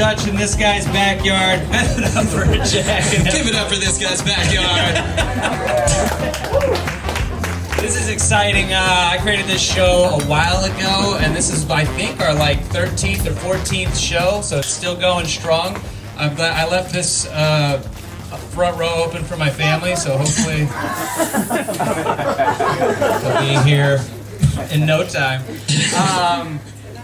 Dutch in this guy's backyard. Give it up for Jack. Give it up for this guy's backyard. This is exciting. I created this show a while ago, and this is, I think, our 13th or 14th show, so it's still going strong. I'm glad I left this front row open for my family, so hopefully they'll be here in no time.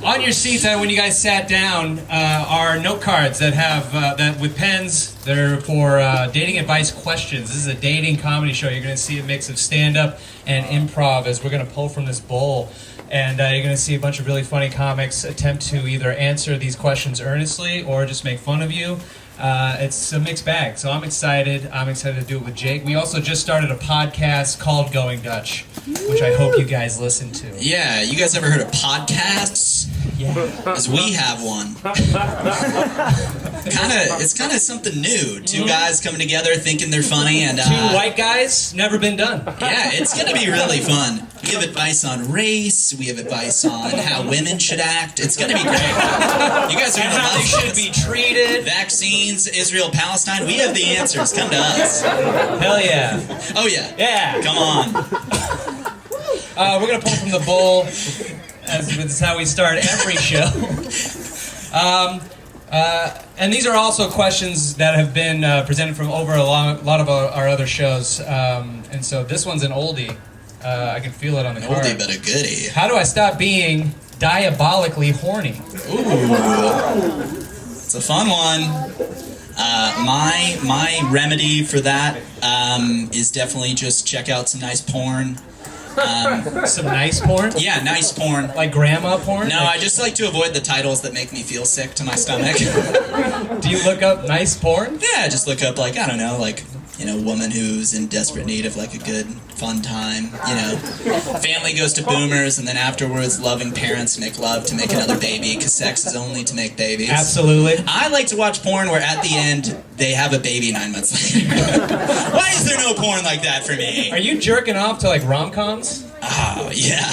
On your seats, when you guys sat down, are note cards that have that with pens. They're for dating advice questions. This is a dating comedy show. You're going to see a mix of stand-up and improv as we're going to pull from this bowl. And you're going to see a bunch of really funny comics attempt to either answer these questions earnestly or just make fun of you. It's a mixed bag, so I'm excited. I'm excited to do it with Jake. We also just started a podcast called Going Dutch, which I hope you guys listen to. Yeah, you guys ever heard of podcasts? Yeah. Because we have one. It's kind of something new. Two guys coming together thinking they're funny and... Two white guys, never been done. Yeah, it's going to be really fun. We have advice on race. We have advice on how women should act. It's going to be great. You guys are going to how love they should be treated. Vaccines, Israel, Palestine. We have the answers. Come to us. Hell yeah. Oh, yeah. Yeah. Come on. We're going to pull from the bowl. This is how we start every show. And these are also questions that have been presented from over a lot of our other shows. And so this one's an oldie. I can feel it on the card. Oldie but a goodie. How do I stop being diabolically horny? Ooh. It's a fun one. My remedy for that is definitely just check out some nice porn. Some nice porn? Yeah, nice porn. Like grandma porn? No, I just like to avoid the titles that make me feel sick to my stomach. Do you look up nice porn? Yeah, just look up, woman who's in desperate need of, a good, fun time, Family goes to boomers, and then afterwards, loving parents make love to make another baby, because sex is only to make babies. Absolutely. I like to watch porn where at the end, they have a baby 9 months later. Why is there no porn like that for me? Are you jerking off to, rom-coms? Oh, yeah.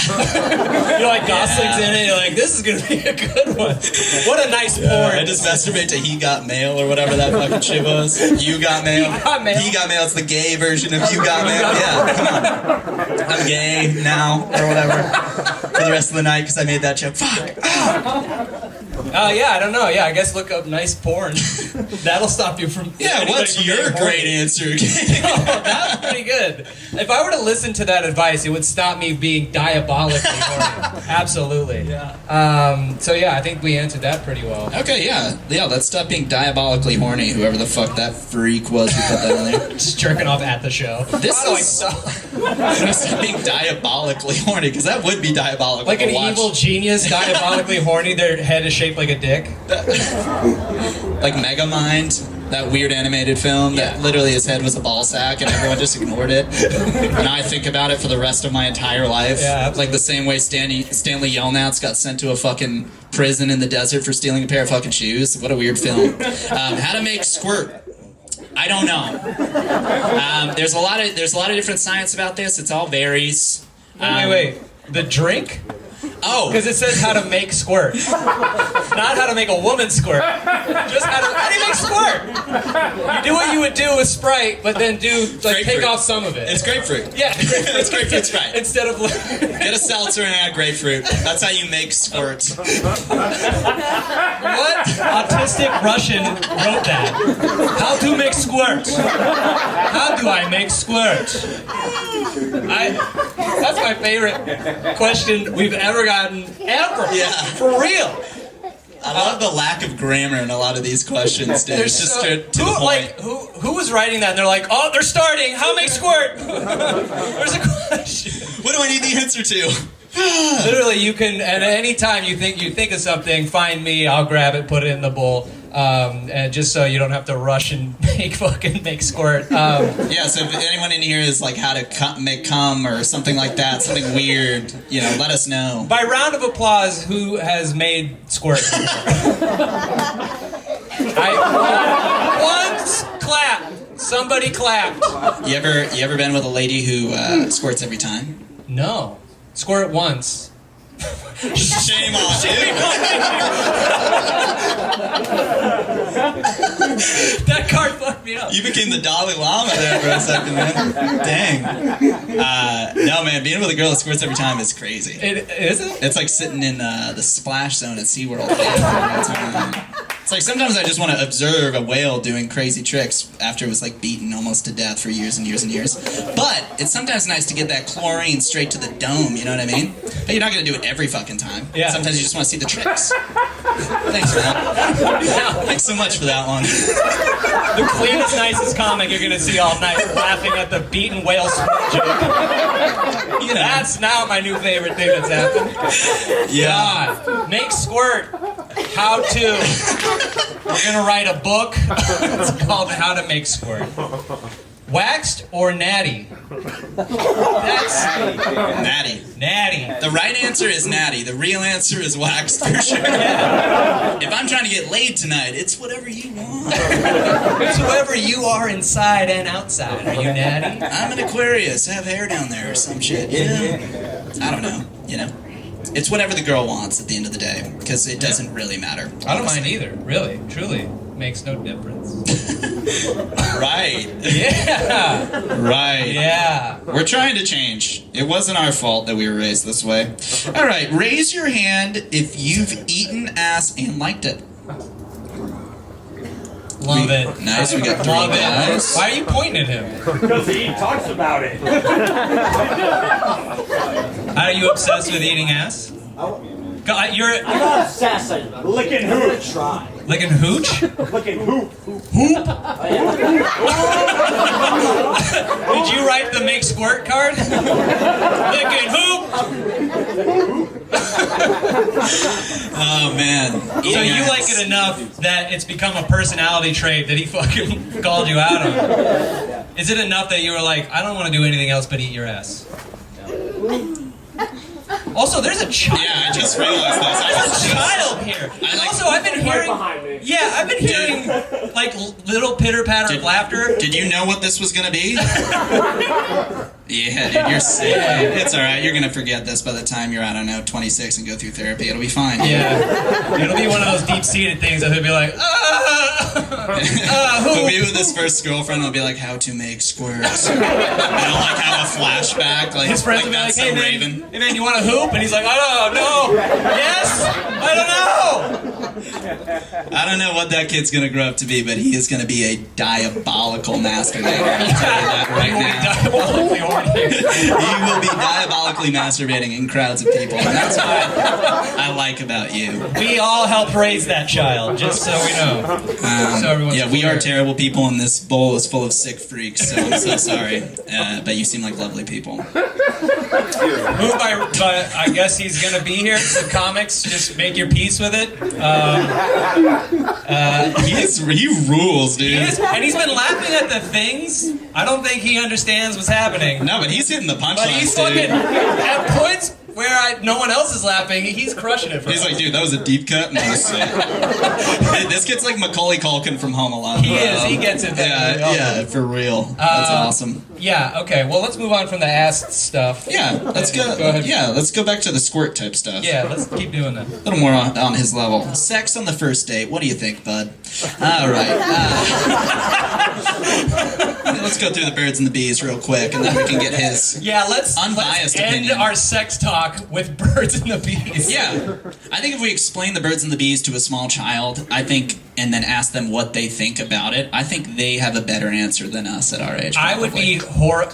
You're like, Gosling's in it, you're like, this is gonna be a good one. What a nice porn. I just masturbate to He Got Mail or whatever that fucking shit was. You Got Mail. He Got Mail. He Got Mail, it's the gay version of You Got Mail. Yeah, come on. I'm gay now, or whatever. For the rest of the night, because I made that joke. Fuck. Yeah, I don't know. Yeah, I guess look up nice porn. That'll stop you from... Yeah, what's your great answer? That was pretty good. If I were to listen to that advice, it would stop me being diabolically horny. Absolutely. Yeah. So yeah, I think we answered that pretty well. Okay, yeah. Yeah, let's stop being diabolically horny, whoever the fuck that freak was who put that in there. Just jerking off at the show. This is... Stop being diabolically horny, because that would be diabolical. Like an evil genius diabolically horny, their head is shaped like a dick. Like Megamind, that weird animated film that literally his head was a ball sack and everyone just ignored it. And I think about it for the rest of my entire life. Yeah, like the same way Stanley Yelnats got sent to a fucking prison in the desert for stealing a pair of fucking shoes. What a weird film. How to make squirt. I don't know. There's a lot of different science about this. It all varies. Wait. The drink? Oh. Because it says how to make squirt. Not how to make a woman squirt. Just how do you make squirt? You do what you would do with Sprite, but then take off some of it. It's grapefruit. Yeah. It's grapefruit Sprite. Instead of... Get a seltzer and add grapefruit. That's how you make squirts. What autistic Russian wrote that? How to make squirt? How do I make squirt? That's my favorite question we've ever gotten, ever. Yeah. For real. I love the lack of grammar in a lot to these questions, dude. It's just to the point. Who was writing that? And they're like, oh, they're starting. How to make squirt? There's a question. What do I need the answer to? Literally, you can, at any time you think of something, find me, I'll grab it, put it in the bowl. And just so you don't have to rush and make squirt. Yeah, so if anyone in here is like how to make cum or something like that, something weird, let us know. By round of applause, who has made squirt? Once clap. Somebody clapped. You ever been with a lady who squirts every time? No. Squirt once. Shame on you. That card fucked me up. You became the Dalai Lama there for a second, man. Dang. No, man, being with a girl that squirts every time is crazy. It isn't? It's like sitting in the splash zone at SeaWorld. It's like sometimes I just want to observe a whale doing crazy tricks after it was like beaten almost to death for years and years and years. But it's sometimes nice to get that chlorine straight to the dome, you know what I mean? But you're not going to do it every fucking time. Yeah. Sometimes you just want to see the tricks. Thanks for that. Thanks so much for that one. The cleanest, nicest comic you're gonna see all night, laughing at the beaten whale squirt joke. You know. That's now my new favorite thing that's happened. Yeah. God, make squirt. How to. We're gonna write a book. It's called How to Make Squirt. Waxed or natty? That's Natty. natty. The right answer is natty. The real answer is waxed for sure. Yeah. If I'm trying to get laid tonight, it's whatever you want. It's whoever you are inside and outside. Are you natty? I'm an Aquarius. I have hair down there or some shit. You know? I don't know. You know? It's whatever the girl wants at the end of the day, because it doesn't really matter. I don't mind either. Really, truly, makes no difference. Right. Yeah. Right. Yeah. We're trying to change. It wasn't our fault that we were raised this way. All right, raise your hand if you've eaten ass and liked it. Love it. Nice, we got three Love guys. it. Why are you pointing at him? Because he talks about it. Are you obsessed with eating ass? God, you're I'm not obsessed. I'm Licking gonna hooch. try. licking hooch? Licking hoop. Hoop? Did you write the make squirt card? Licking hoop. Oh, man. So you like it enough that it's become a personality trait that he fucking called you out on. Is it enough that you were like, I don't want to do anything else but eat your ass? Also, there's a child. Yeah, I just realized this. There's a child here. And also, I've been Right hearing. behind me. Yeah, I've been hearing like little pitter patter of laughter. Did you know what this was going to be? Yeah, dude, you're sick. It's all right. You're going to forget this by the time you're, I don't know, 26 and go through therapy. It'll be fine. Yeah, it'll be one of those deep-seated things that he'll be like, He'll be with his first girlfriend. He'll be like, "How to make squirts." And he'll like have a flashback, like his friends like will be like, that's hey so man, Raven. hey man, you want to hoop? And he's like, oh no, yes, I don't know. I don't know what that kid's gonna grow up to be, but he is gonna be a diabolical masturbator. I'll tell you that right now. He will be diabolically masturbating in crowds of people, and that's what I like about you. We all helped raise that child, just so we know. So everyone's Yeah, we are clear. terrible people, and this bowl is full of sick freaks, so I'm so sorry. But you seem like lovely people. Moved by, but I guess he's gonna be here. So comics, just make your peace with it. He rules, dude. He is, and he's been laughing at the things. I don't think he understands what's happening. No, but he's hitting the But punchlines, he's fucking dude. at points where no one else is laughing. He's crushing it. For He's us. like, dude, that was a deep cut. Nice. This kid's like Macaulay Culkin from Home Alone. He is. He gets it. Yeah, for real. That's awesome. Yeah. Okay. Well, let's move on from the ass stuff. Yeah, let's go. Go ahead. Yeah, let's go back to the squirt type stuff. Yeah. Let's keep doing that. A little more on his level. Sex on the first date. What do you think, bud? All right. Let's go through the birds and the bees real quick, and then we can get his. Yeah. Let's Unbiased end opinion. our sex talk with birds and the bees. Yeah, I think if we explain the birds and the bees to a small child, and then ask them what they think about it, I think they have a better answer than us at our age. I would probably. be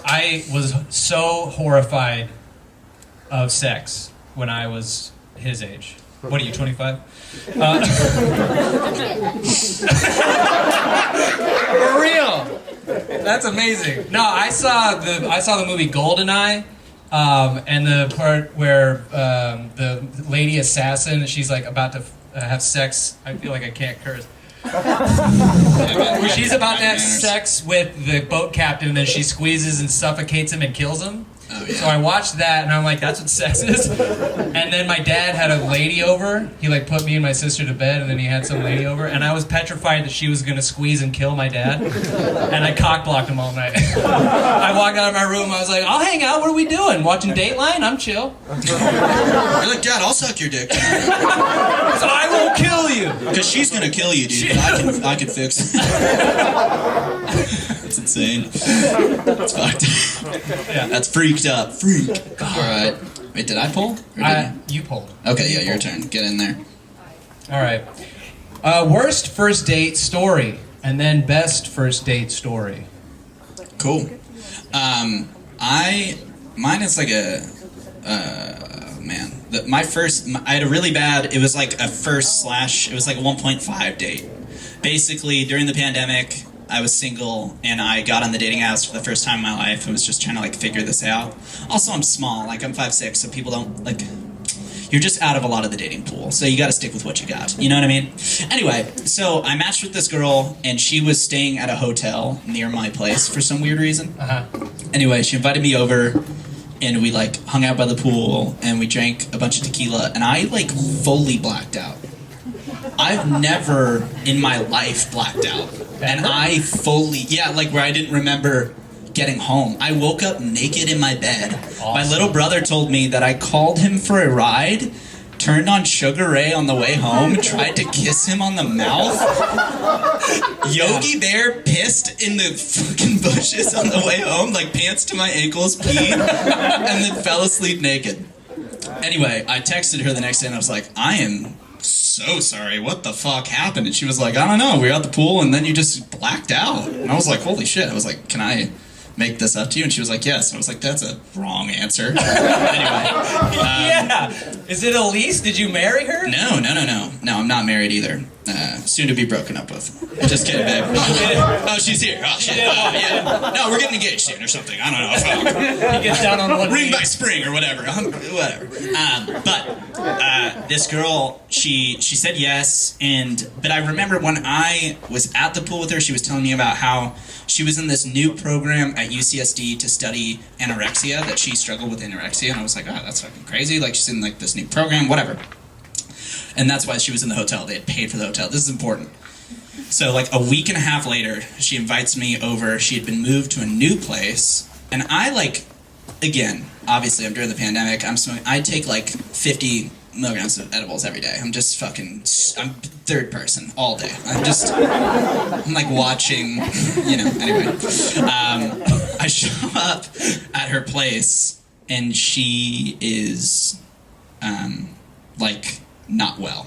I was so horrified of sex when I was his age. What are you, 25? For real. That's amazing. No, I saw the movie GoldenEye, and the part where the lady assassin, she's like about to have sex. I feel like I can't curse. She's about to have sex with the boat captain, and then she squeezes and suffocates him and kills him. Oh, yeah. So I watched that, and I'm like, that's what sex is. And then my dad had a lady over. He like put me and my sister to bed, and then he had some lady over, and I was petrified that she was gonna squeeze and kill my dad. And I cock blocked him all night. I walked out of my room. I was like, I'll hang out. What are we doing? Watching Dateline? I'm chill. You're like, Dad, I'll suck your dick. So I won't kill you. Because she's gonna kill you, dude. But I can fix it. That's insane. That's fucked. Yeah. That's freaked up. Freak. Alright. Wait, did I pull? Or did You pulled. Okay, yeah, your turn. Get in there. All right. Worst first date story, and then best first date story. Cool. Mine is like a, man. I had a really bad, it was like a it was like a 1.5 date. Basically, during the pandemic, I was single, and I got on the dating apps for the first time in my life and was just trying to, like, figure this out. Also, I'm small. Like, I'm 5'6", so people don't, like... You're just out of a lot of the dating pool, so you gotta stick with what you got. You know what I mean? Anyway, so I matched with this girl, and she was staying at a hotel near my place for some weird reason. Anyway, she invited me over, and we, like, hung out by the pool, and we drank a bunch of tequila, and I, like, fully blacked out. I've never in my life blacked out. And I fully, like where I didn't remember getting home. I woke up naked in my bed. Awesome. My little brother told me that I called him for a ride, turned on Sugar Ray on the way home, tried to kiss him on the mouth. Yogi Bear pissed in the fucking bushes on the way home, like pants to my ankles, peed, and then fell asleep naked. Anyway, I texted her the next day and I was like, I am so sorry, what the fuck happened? And she was like, I don't know, we were at the pool and then you just blacked out. And I was like, holy shit. I was like, can I make this up to you? And she was like, yes. And I was like, that's a wrong answer. Anyway. Yeah. Is it Elise? Did you marry her? No, I'm not married either. Soon to be broken up with. Just kidding, babe. Oh, she's here. Oh, shit. Yeah. No, we're getting engaged soon or something. I don't know. He gets down on one ring knee. by spring or whatever. Whatever. But this girl, she said yes, but I remember when I was at the pool with her, she was telling me about how she was in this new program at UCSD to study anorexia, that she struggled with anorexia, and I was like, oh, that's fucking crazy. Like, she's in like this new program, whatever. And that's why she was in the hotel. They had paid for the hotel. This is important. So like a week and a half later, she invites me over. She had been moved to a new place. And I like, again, obviously I'm during the pandemic. I take like 50 milligrams of edibles every day. I'm just fucking, I'm third person all day. I'm like watching, anyway. I show up at her place and she is, like, not well.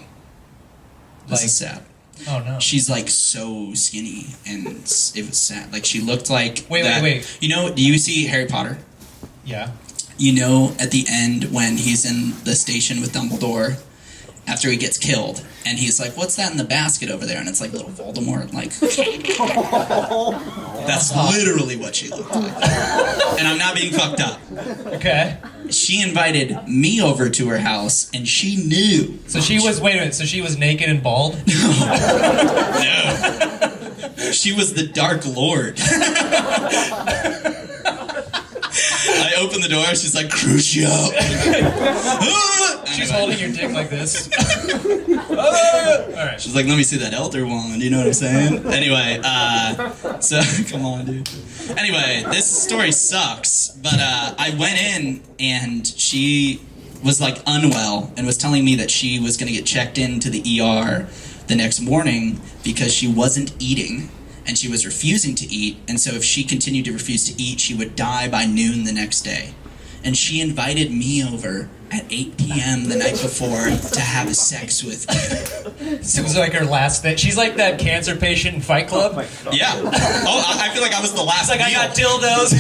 This is sad. Oh no. She's like so skinny and it was sad. Like she looked like Wait. You know, do you see Harry Potter? Yeah. You know at the end when he's in the station with Dumbledore after he gets killed and he's like, what's that in the basket over there? And it's like little Voldemort, like that's literally what she looked like. And I'm not being fucked up. Okay. She invited me over to her house, and she knew. So she was, wait a minute, so she was naked and bald? No. She was the Dark Lord. I opened the door, she's like, Crucio. She's holding your dick like this. Alright. She's like, let me see that Elder Wand, you know what I'm saying? Anyway, so, come on, dude. Anyway, this story sucks, but I went in and she was like unwell and was telling me that she was going to get checked into the ER the next morning because she wasn't eating and she was refusing to eat, and so if she continued to refuse to eat, she would die by noon the next day. And she invited me over at 8 p.m. the night before to have sex with me. So it was like her last thing. She's like that cancer patient in Fight Club. Yeah. Oh, I feel like I was the last. It's like, I got dildos.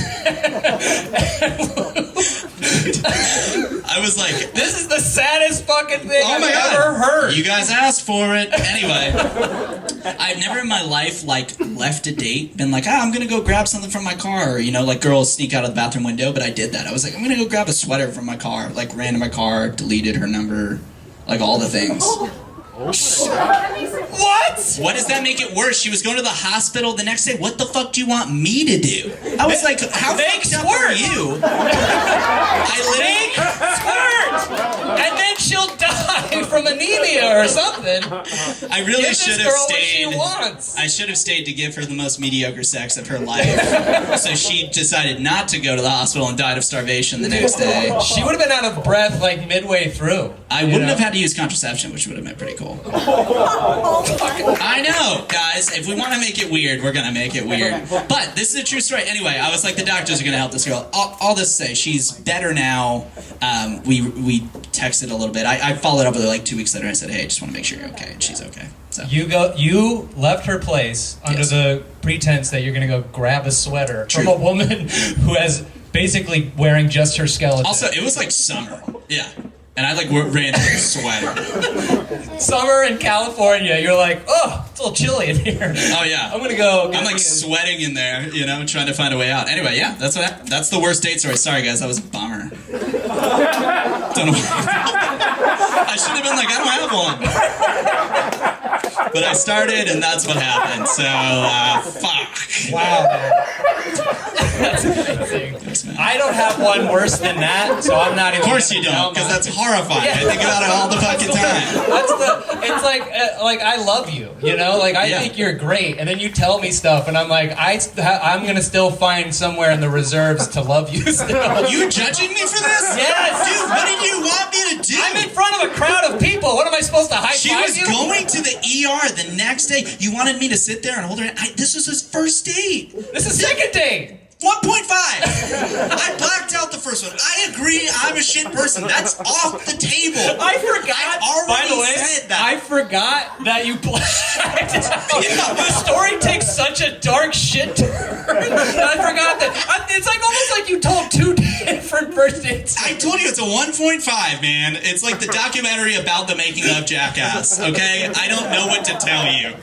I was like, this is the saddest fucking thing I've ever heard. You guys asked for it. Anyway, I've never in my life like left a date, been like, I'm gonna go grab something from my car. You know, like girls sneak out of the bathroom window, but I did that. I was like, I'm gonna go grab a sweater from my car. Like ran to my car, deleted her number, like all the things. What? What does that make it worse? She was going to the hospital the next day. What the fuck do you want me to do? I was like, how fucked up are you? Make squirt! And then she'll die from anemia or something. I really Give should this have girl what stayed. she wants. I should have stayed to give her the most mediocre sex of her life. So she decided not to go to the hospital and died of starvation the next day. She would have been out of breath like midway through. I wouldn't have had to use contraception, which would have been pretty cool. I know, guys. If we want to make it weird, we're gonna make it weird. But this is a true story. Anyway, I was like, the doctors are gonna help this girl. All this to say, she's better now. We texted a little bit. I followed up with her like 2 weeks later. I said, hey, I just want to make sure you're okay, and she's okay. So You left her place under the pretense that you're gonna go grab a sweater from a woman who has basically wearing just her skeleton. Also, it was like summer. Yeah. And I like ran in a sweater. Summer in California, you're like, oh, it's a little chilly in here. Oh yeah. I'm gonna go. I'm like sweating in there, you know, trying to find a way out. Anyway, yeah, that's the worst date story. Sorry guys, that was a bummer. Don't know. I should have been like, I don't have one. But I started, and that's what happened. So, fuck. Wow, man. That's amazing. Thanks, man. I don't have one worse than that, so I'm not even. Of course you don't, because that's horrifying. I think about it all the fucking time. It's like I love you, you know? Like, I think you're great, and then you tell me stuff, and I'm like, I'm gonna still find somewhere in the reserves to love you still. You judging me for this? Yes! Dude, what did you want me to do? I'm in front of a crowd of people. What am I supposed to high-five She was you? going to the ER the next day. You wanted me to sit there and hold her hand. This was his first date. This is second date. 1.5. I blacked out the first one. I agree. I'm a shit person. That's off the table. I forgot. Already By the way, said that. I forgot that you blacked out. Yeah. The story takes such a dark shit turn. I forgot that. It's like almost like you told 2 different first dates. I told you it's a 1.5, man. It's like the documentary about the making of Jackass, okay? I don't know what to tell you.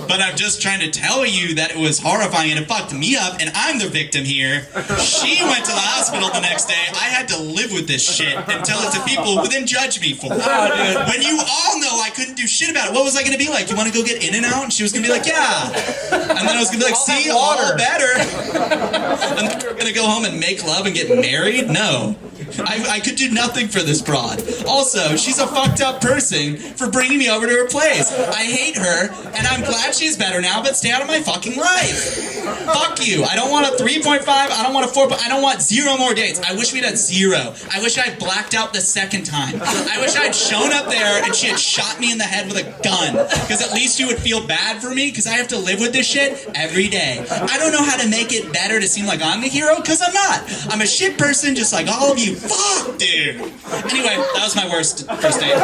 But I'm just trying to tell you that it was horrifying and it fucked me up, and I'm the victim here. She went to the hospital the next day. I had to live with this shit and tell it to people who then judge me for it. Oh, dude. When you all know I couldn't do shit about it, what was I gonna be like? You wanna go get In-N-Out? And she was gonna be like, yeah. And then I was gonna be like, see, all better. And then we're gonna go home and make love and get married? No. I could do nothing for this broad. Also, she's a fucked up person for bringing me over to her place. I hate her, and I'm glad she's better now, but stay out of my fucking life. Fuck you. I don't want a 3.5. I don't want a 4. I don't want 0 more dates. I wish we'd had 0. I wish I blacked out the second time. I wish I'd shown up there and she had shot me in the head with a gun. Because at least you would feel bad for me, because I have to live with this shit every day. I don't know how to make it better to seem like I'm the hero, because I'm not. I'm a shit person just like all of you. Fuck, dude. Anyway, that was my worst first date.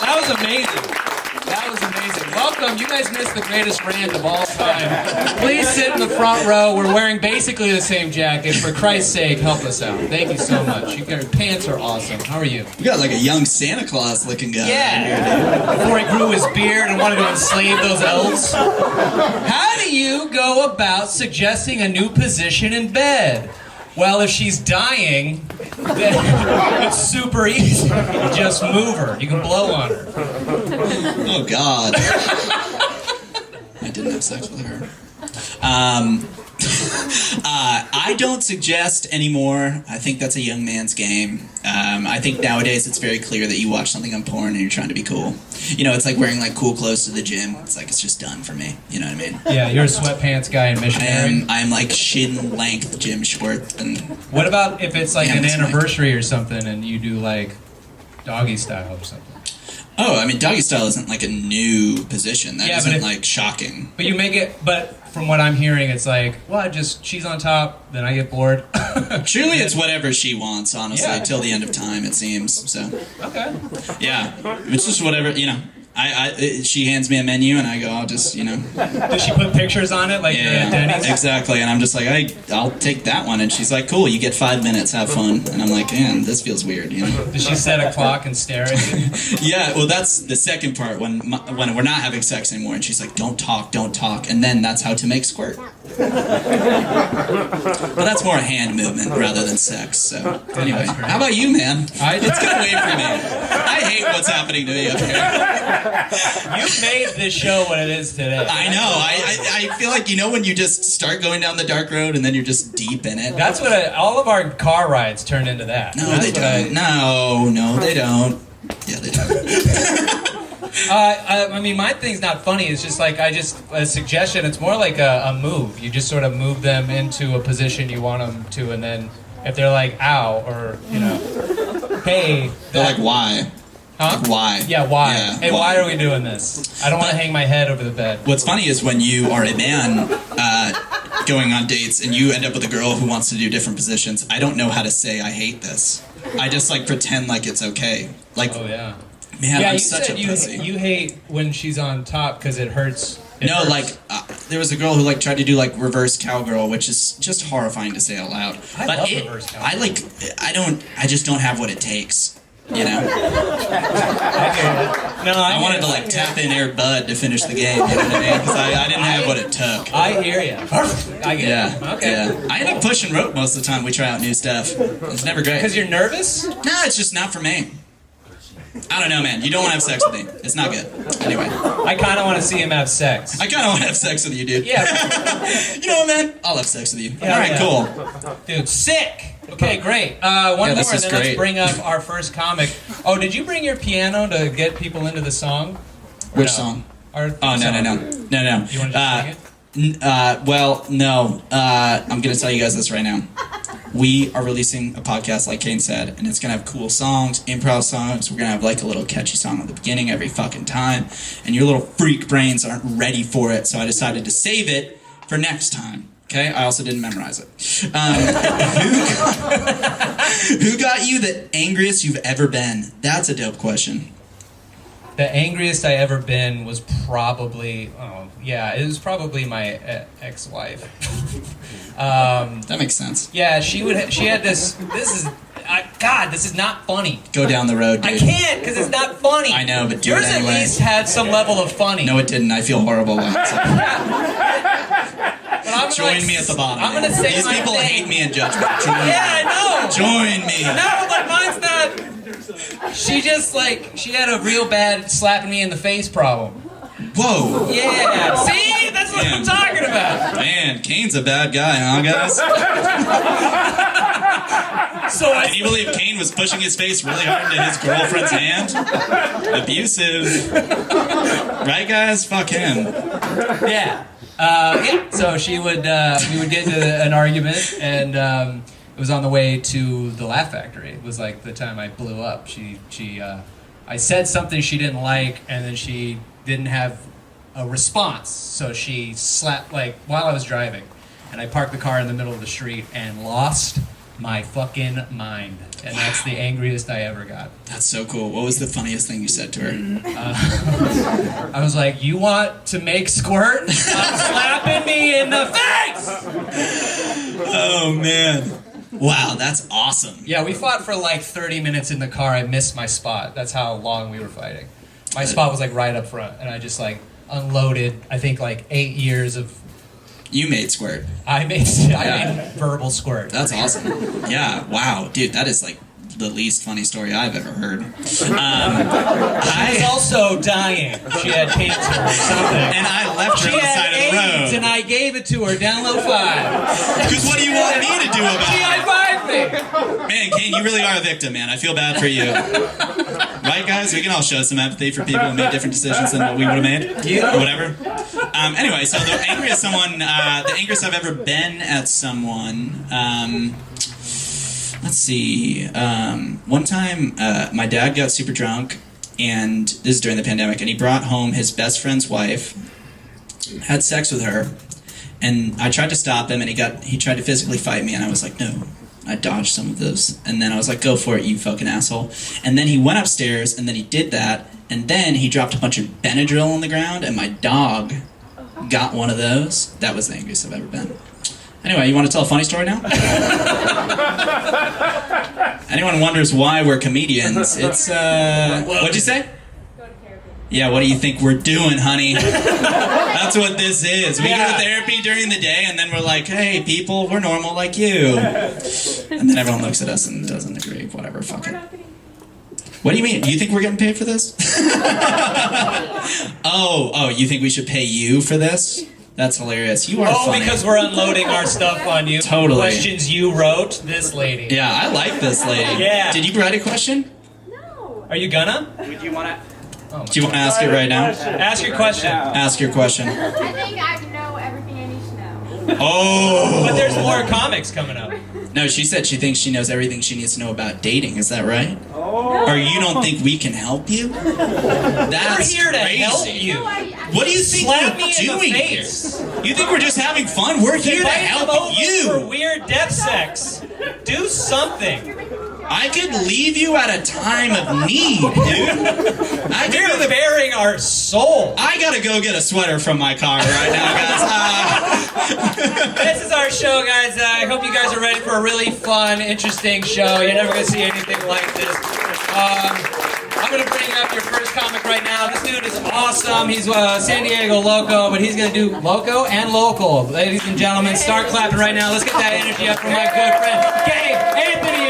That was amazing. That was amazing. Welcome. You guys missed the greatest rant of all time. Please sit in the front row. We're wearing basically the same jacket. For Christ's sake, help us out. Thank you so much. Your pants are awesome. How are you? We got like a young Santa Claus looking guy. Yeah. Before he grew his beard and wanted to enslave those elves. How do you go about suggesting a new position in bed? Well, if she's dying, then it's super easy. You just move her. You can blow on her. Oh, God. I didn't have sex with her. I don't suggest anymore. I think that's a young man's game. I think nowadays it's very clear that you watch something on porn and you're trying to be cool. You know, it's like wearing like cool clothes to the gym. It's like, it's just done for me. You know what I mean? Yeah, you're a sweatpants guy and missionary. I am like shin length gym shorts. And what about if it's like an it's anniversary or something and you do like doggy style or something? Oh, I mean, doggy style isn't like a new position. That isn't like shocking. But you make it, but from what I'm hearing, it's like, well, she's on top, then I get bored. Truly, it's whatever she wants, honestly, till the end of time, it seems. So. Okay. Yeah, it's just whatever, you know. She hands me a menu and I go, I'll just, you know. Does she put pictures on it like yeah, Denny's? Exactly, and I'm just like, I'll take that one. And she's like, cool, you get 5 minutes, have fun. And I'm like, man, this feels weird, you know. Does she set a clock and stare at you? Yeah, well, that's the second part, when we're not having sex anymore. And she's like, don't talk. And then that's how to make squirt. But that's more a hand movement rather than sex, so. Anyway, how about you, man? Let's get away from me. I hate what's happening to me up here. You made this show what it is today. I know. I feel like, you know, when you just start going down the dark road and then you're just deep in it. That's what all of our car rides turned into that. No, they don't. No, they don't. Yeah, they don't. I mean, my thing's not funny. It's just like a suggestion. It's more like a move. You just sort of move them into a position you want them to, and then if they're like, ow, or, you know, hey. They're like, why? Huh? Like, why? Yeah, why? Yeah, hey, why are we doing this? I don't want to hang my head over the bed. What's funny is when you are a man going on dates and you end up with a girl who wants to do different positions, I don't know how to say I hate this. I just like pretend like it's okay. Like, oh, yeah. Man, yeah, I'm you such said a pussy. You hate when she's on top because it hurts. No, like, there was a girl who, like, tried to do, like, reverse cowgirl, which is just horrifying to say out loud. I love reverse cowgirl. I just don't have what it takes, you know? I wanted to, like, tap in Air Bud to finish the game, you know what I mean? Because I didn't have what it took. I hear you. I get it. Okay. Yeah. I end up pushing rope most of the time we try out new stuff. It's never great. Because you're nervous? No, it's just not for me. I don't know, man. You don't want to have sex with me. It's not good. Anyway. I kind of want to see him have sex. I kind of want to have sex with you, dude. Yeah. You know what, man? I'll have sex with you. Yeah, all right, yeah. cool. Dude, sick. Okay, great. One more, and then let's bring up our first comic. Oh, did you bring your piano to get people into the song? Which song? Our no. You want to just sing it? Well, no. I'm going to tell you guys this right now. We are releasing a podcast, like Kane said, and it's going to have cool songs, improv songs. We're going to have, like, a little catchy song at the beginning every fucking time. And your little freak brains aren't ready for it, so I decided to save it for next time. Okay? I also didn't memorize it. Who got you the angriest you've ever been? That's a dope question. The angriest I ever been was probably, it was probably my ex-wife. That makes sense. Yeah, she had this is not funny. Go down the road, dude. I can't, because it's not funny. I know, but do Yours it anyway. at least had some level of funny. No, it didn't. I feel horrible about it. So. Join me at the bottom. I'm going to say These people hate me and judge me. Yeah, I know. Join me. No, but mine's not. She just, she had a real bad slapping me in the face problem. Whoa. Yeah. See? That's what I'm talking about. Man, Kane's a bad guy, huh, guys? Can you believe Kane was pushing his face really hard into his girlfriend's hand? Abusive. Right, guys? Fuck him. Yeah. So we would get into an argument, and it was on the way to the Laugh Factory. It was like the time I blew up. I said something she didn't like, and then she didn't have a response. So she slapped, while I was driving. And I parked the car in the middle of the street and lost my fucking mind. And that's the angriest I ever got. That's so cool. What was the funniest thing you said to her? I was like, you want to make squirt? Stop slapping me in the face! Oh, man. Wow, that's awesome. Yeah, we fought for 30 minutes in the car. I missed my spot. That's how long we were fighting. My spot was right up front, and I just unloaded, I think 8 years of... You made squirt. I made verbal squirt. That's awesome. Yeah, wow. Dude, that is the least funny story I've ever heard. She was also dying. She had cancer or something. And I left her on the side of the road. And I gave it to her down low 5. Because what do you want me to do about it? She high-fived me. Man, Kane, you really are a victim, man. I feel bad for you. Right, guys? We can all show some empathy for people who made different decisions than what we would have made. Or whatever. Anyway, so the angriest I've ever been at someone... let's see. One time, my dad got super drunk, and this is during the pandemic, and he brought home his best friend's wife, had sex with her, and I tried to stop him, and he tried to physically fight me, and I was like, no. I dodged some of those, and then I was like, go for it, you fucking asshole. And then he went upstairs, and then he did that, and then he dropped a bunch of Benadryl on the ground, and my dog got one of those. That was the angriest I've ever been. Anyway, you want to tell a funny story now? Anyone wonders why we're comedians? It's, what'd you say? Go to therapy. Yeah, what do you think we're doing, honey? That's what this is. We go to therapy during the day, and then we're like, hey, people, we're normal like you. And then everyone looks at us and doesn't agree. Whatever, fuck it. What do you mean? You think we're getting paid for this? Oh, you think we should pay you for this? That's hilarious. You are funny. Because we're unloading our stuff on you. Totally. Questions you wrote, this lady. Yeah, I like this lady. Yeah. Did you write a question? No. Are you gonna? Would you want to? Do you want to ask it right now? Ask your question. Ask your question. I think I know everything I need to know. Oh! But there's more comics coming up. No, she said she thinks she knows everything she needs to know about dating. Is that right? Oh. Or you don't think we can help you? That's We're here to crazy. help you. No, What do you think Slap me we're in the doing here? face. You think we're just having fun? We're here to Invite them over help for you. weird death sex. Do something. I could leave you at a time of need, dude. I could We're be the bearing our soul. I gotta go get a sweater from my car right now, guys. This is our show, guys. I hope you guys are ready for a really fun, interesting show. You're never going to see anything like this. I'm going to bring up your first comic right now. This dude is awesome. He's San Diego Loco, but he's going to do Loco and Local. Ladies and gentlemen, start clapping right now. Let's get that energy up for my good friend, Kane, Anthony.